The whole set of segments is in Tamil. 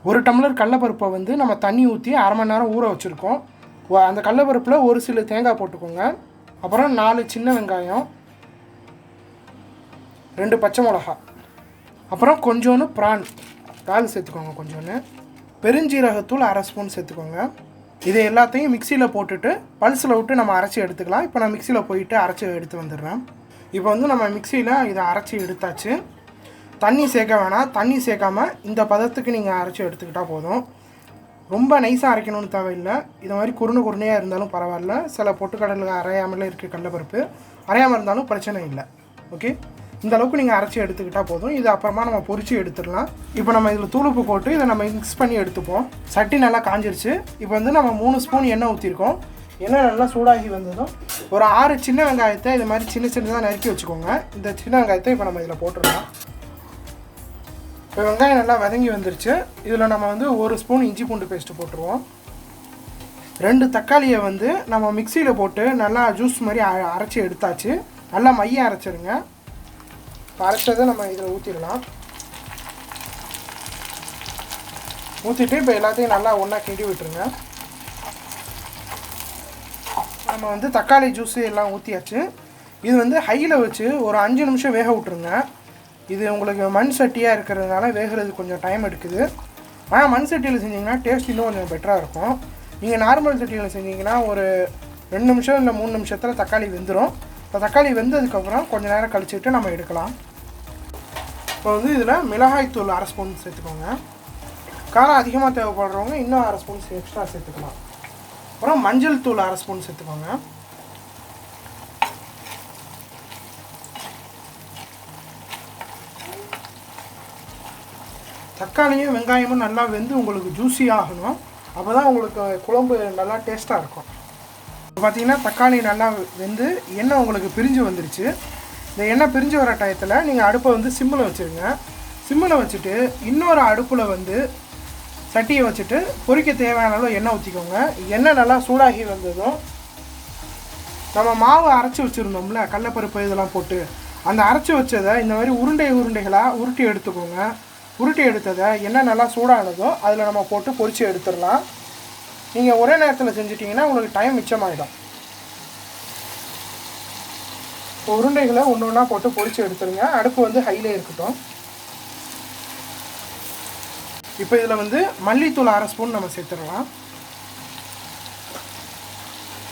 1 டம்ளர் கடலைப்பருப்பை வந்து நம்ம தண்ணி ஊற்றி அரை மணி நேரம் ஊற வச்சுருக்கோம். அந்த கடலைப்பருப்பில் ஒரு சில தேங்காய் போட்டுக்கோங்க. அப்புறம் 4 சின்ன வெங்காயம், 2 பச்சை மிளகா, அப்புறம் கொஞ்சோண்டு இறால் சேர்த்துக்கோங்க. கொஞ்சோண்டு பெருஞ்சீரகத்தூள் அரை ஸ்பூன் சேர்த்துக்கோங்க. இதை எல்லாத்தையும் மிக்சியில் போட்டுட்டு பல்ஸில் விட்டு நம்ம அரைச்சி எடுத்துக்கலாம். இப்போ நான் மிக்சியில் போயிட்டு அரைச்சி எடுத்து வந்துடுறேன். இப்போ வந்து நம்ம மிக்சியில் இதை அரைச்சி எடுத்தாச்சு. தண்ணி சேர்க்க வேணாம். தண்ணி சேர்க்காமல் இந்த பதத்துக்கு நீங்கள் அரைச்சி எடுத்துக்கிட்டால் போதும். ரொம்ப நைஸாக அரைக்கணும்னு தேவையில்லை. இது மாதிரி குருணையாக இருந்தாலும் பரவாயில்ல. சில பொட்டுக்கடலுக்கு அரையாமலே இருக்குது கடலைப்பருப்பு. அரையாமல் இருந்தாலும் பிரச்சனை இல்லை. ஓகே, இந்த அளவுக்கு நீங்கள் அரைச்சி எடுத்துக்கிட்டால் போதும். இது அப்புறமா நம்ம பொரிச்சு எடுத்துடலாம். இப்போ நம்ம இதில் தூளுப்பு போட்டு இதை நம்ம மிக்ஸ் பண்ணி எடுத்துப்போம். சட்டி நல்லா காஞ்சிருச்சு. இப்போ வந்து நம்ம 3 ஸ்பூன் எண்ணெய் ஊற்றிருக்கோம். எண்ணெய் நல்லா சூடாகி வந்ததும் ஒரு 6 சின்ன வெங்காயத்தை இது மாதிரி சின்னதாக நறுக்கி வச்சுக்கோங்க. இந்த சின்ன வெங்காயத்தை இப்போ நம்ம இதில் போட்டுடலாம். இப்போ வெங்காயம் நல்லா வதங்கி வந்துருச்சு. இதில் நம்ம வந்து 1 ஸ்பூன் இஞ்சி பூண்டு பேஸ்ட்டு போட்டுருவோம். 2 தக்காளியை வந்து நம்ம மிக்சியில் போட்டு நல்லா ஜூஸ் மாதிரி அரைச்சி எடுத்தாச்சு. நல்லா மையம் அரைச்சிருங்க. அரைச்சதை நம்ம இதில் ஊற்றிடலாம். ஊற்றிட்டு இப்போ எல்லாத்தையும் நல்லா ஒன்றா கிண்டி விட்டுருங்க. நம்ம வந்து தக்காளி ஜூஸு எல்லாம் ஊற்றியாச்சு. இது வந்து ஹையில் வச்சு ஒரு 5 நிமிஷம் வேக விட்ருங்க. இது உங்களுக்கு மண் சட்டியாக இருக்கிறதுனால வேகிறது கொஞ்சம் டைம் எடுக்குது. ஆனால் மண் சட்டியில் செஞ்சிங்கன்னா டேஸ்ட் இன்னும் கொஞ்சம் பெட்டராக இருக்கும். நீங்கள் நார்மல் சட்டியில் செஞ்சிங்கன்னா ஒரு 2 நிமிஷம் இல்லை 3 நிமிஷத்தில் தக்காளி வெந்துடும். இப்போ தக்காளி வெந்ததுக்கப்புறம் கொஞ்சம் நேரம் கழிச்சுட்டு நம்ம எடுக்கலாம். இப்போ வந்து இதில் மிளகாய்த்தூள் அரை ஸ்பூன் சேர்த்துக்கோங்க. காரம் அதிகமாக தேவைப்படுறவங்க இன்னும் அரை ஸ்பூன் எக்ஸ்ட்ரா சேர்த்துக்கலாம். அப்புறம் மஞ்சள் தூள் அரை ஸ்பூன் சேர்த்துக்கோங்க. தக்காளியும் வெங்காயமும் நல்லா வெந்து உங்களுக்கு ஜூஸியாக ஆகணும். அப்போ தான் உங்களுக்கு குழம்பு நல்லா டேஸ்ட்டாக இருக்கும். இப்போ பார்த்தீங்கன்னா தக்காளி நல்லா வெந்து எண்ணெய் உங்களுக்கு பிரிஞ்சு வந்துருச்சு. இந்த எண்ணெய் பிரிஞ்சு வர டயத்தில் நீங்கள் அடுப்பை வந்து சிம்மில் வச்சுருங்க. சிம்மில் வச்சுட்டு இன்னொரு அடுப்பில் வந்து சட்டியை வச்சுட்டு பொரிக்க தேவையான அளவு எண்ணெய் ஊற்றிக்கோங்க. எண்ணெய் நல்லா சூடாகி வந்ததும் நம்ம மாவு அரைச்சி வச்சுருந்தோம்ல கடலைப்பருப்பு இதெல்லாம் போட்டு அந்த அரைச்சி வச்சதை இந்த மாதிரி உருண்டைகளாக உருட்டி எடுத்துக்கோங்க. உருட்டி எடுத்ததை எண்ணெய் நல்லா சூடானதும் அதில் நம்ம போட்டு பொரித்து எடுத்துடலாம். நீங்கள் ஒரே நேரத்தில் செஞ்சிட்டிங்கன்னா உங்களுக்கு டைம் மிச்சமாகிடும். இப்போ உருண்டைகளை ஒன்று ஒன்றா போட்டு பொரித்து எடுத்துருங்க. அடுப்பு வந்து ஹையிலே இருக்கட்டும். இப்போ இதில் வந்து மல்லித்தூள் அரை ஸ்பூன் நம்ம சேர்த்துடலாம்.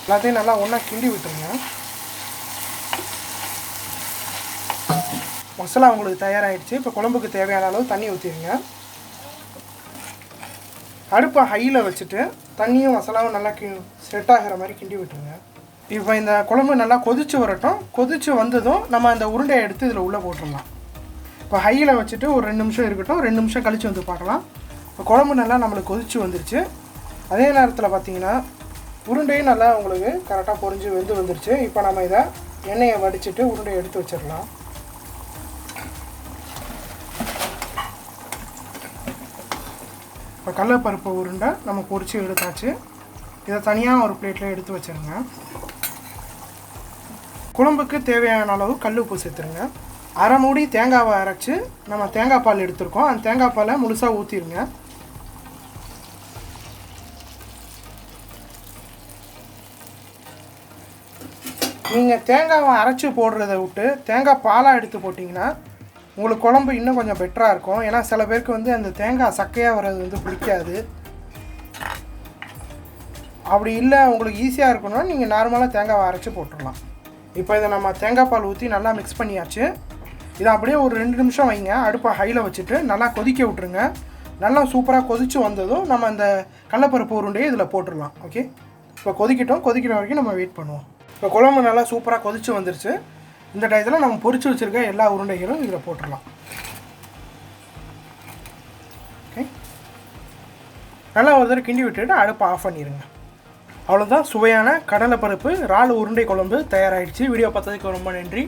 எல்லாத்தையும் நல்லா ஒன்றா கிண்டி விட்டுருங்க. மசாலா உங்களுக்கு தயாராகிடுச்சு. இப்போ குழம்புக்கு தேவையான அளவு தண்ணி ஊற்றிடுங்க. அடுப்பை ஹையில் வச்சுட்டு தண்ணியும் மசாலாவும் நல்லா செட் ஆகிற மாதிரி கிண்டி விட்டுருங்க. இப்போ இந்த குழம்பு நல்லா கொதித்து வரட்டும். கொதித்து வந்ததும் நம்ம அந்த உருண்டையை எடுத்து இதில் உள்ளே போட்டுடலாம். இப்போ ஹையில் வச்சுட்டு ஒரு 2 நிமிஷம் இருக்கட்டும். 2 நிமிஷம் கழித்து வந்து பார்க்கலாம். இப்போ குழம்பு நல்லா நம்மளுக்கு கொதித்து வந்துருச்சு. அதே நேரத்தில் பார்த்தீங்கன்னா உருண்டையும் நல்லா உங்களுக்கு கரெக்டாக பொரிஞ்சு வந்துருச்சு. இப்போ நம்ம இதை எண்ணெயை வடிச்சிட்டு உருண்டையை எடுத்து வச்சிடலாம். இப்போ கடலைப்பருப்பு உருண்டை நம்ம பொரித்து எடுத்தாச்சு. இதை தனியாக ஒரு பிளேட்டில் எடுத்து வச்சுருங்க. குழம்புக்கு தேவையான அளவு கல் உப்பு சேர்த்துருங்க. அரை மூடி தேங்காவை அரைச்சி நம்ம தேங்காய் பால் எடுத்துருக்கோம். அந்த தேங்காய் பாலை முழுசாக ஊற்றிடுங்க. நீங்கள் தேங்காவை அரைச்சி போடுறத விட்டு தேங்காய் பாலாக எடுத்து போட்டிங்கன்னா உங்களுக்கு குழம்பு இன்னும் கொஞ்சம் பெட்டராக இருக்கும். ஏன்னா சில பேருக்கு வந்து அந்த தேங்காய் சக்கையாக வர்றது வந்து பிடிக்காது. அப்படி இல்லை உங்களுக்கு ஈஸியாக இருக்கணும்னா நீங்கள் நார்மலாக தேங்காவை அரைச்சி போட்டுடலாம். இப்போ இதை நம்ம தேங்காய் பால் ஊற்றி நல்லா மிக்ஸ் பண்ணியாச்சு. இதை அப்படியே ஒரு 2 நிமிஷம் வைங்க. அடுப்பை ஹையில் வச்சுட்டு நல்லா கொதிக்க விட்ருங்க. நல்லா சூப்பராக கொதித்து வந்ததும் நம்ம அந்த கடலைப்பருப்பு உருண்டையை இதில் போட்டுடலாம். ஓகே, இப்போ கொதிக்கிற வரைக்கும் நம்ம வெயிட் பண்ணுவோம். இப்போ குழம்பு நல்லா சூப்பராக கொதித்து வந்துருச்சு. இந்த டயத்தில் நம்ம பொரிச்சு வச்சுருக்க எல்லா உருண்டைகளும் இதில் போட்டுடலாம். ஓகே, நல்லா ஒரு தடவை கிண்டி விட்டுட்டு அடுப்பை ஆஃப் பண்ணிடுங்க. அவ்வளோதான், சுவையான கடலைப்பருப்பு இறால் உருண்டை குழம்பு தயாராகிடுச்சு. வீடியோ பார்த்ததுக்கு ரொம்ப நன்றி.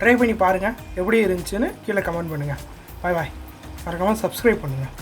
ட்ரை பண்ணி பாருங்கள், எப்படி இருந்துச்சுன்னு கீழே கமெண்ட் பண்ணுங்கள். பாய் பாய். மறக்காமல் சப்ஸ்கிரைப் பண்ணுங்கள்.